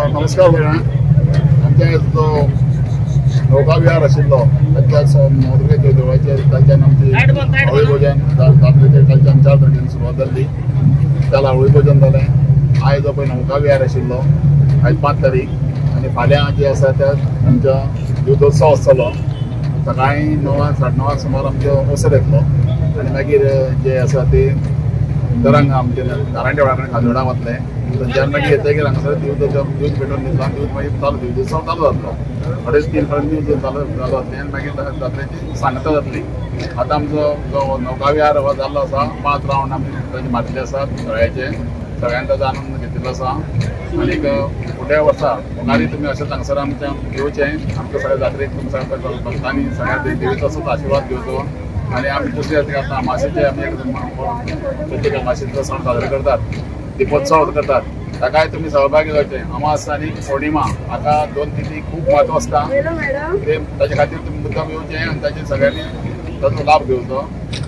नमस्कार भयण आमच्या जो नौका विहार आशिल्लो ताच्या नवदुर्गेच्या देवळाचेर ताच्यान आमची होळी भोजन जात्रेचेर कालच्यान 4 तारखेन सुरवात जाल्ली. त्याला होळी भोजन जालें. आयज जो पळय नौका विहार आशिल्लो आयज 5 तारीख आनी फाल्यां जे आसा त्या आमच्या युद्धोत्सव आसतलो. सकाळीं 9 साडे 9 सुमार आमचो ओसर येतलो आनी मागीर जे आसा ते दरांग आमचे दारांडे वाड्यार खाजोडा वतले. थंयच्यान मागीर येतकीर हांगासर दिवज पेटोवन दितलो. दिवज मागीर चालू दिवजोत्सव चालू जातलो. 2:30 पर्यंत दिवज चालू जातलें आनी मागीर जात्रेची सांगता जातली. आतां आमचो जो नौका विहार हो जाल्लो आसा 5 रावंड आमी ताचे मारिल्ले आसात सगळ्याचे. सगळ्यांनी ताचो आनंद घेतिल्लो आसा. आनीक फुडल्या वर्सा मुखारी तुमी अशेंच हांगासर आमच्या येवचें. आमच्या सगळ्या जात्रेक तुमी सगळ्या भक्तांनी सगळ्या देवीचो असोच आशिर्वाद घेवचो. आनी आमी दुसरे आतां अमाशेचे आमी प्रत्येक अमाशेचो सण साजरे करतात. दीपोत्सव करतात. ताकाय तुमी सहभागी जावचे. अमास आनी पौर्णिमा हाका 2 तिथी खूब म्हत्व आसता. ताचे खातीर तुमी मुद्दाम येवचें आनी ताचे सगळ्यांनी ताचो लाभ घेवचो.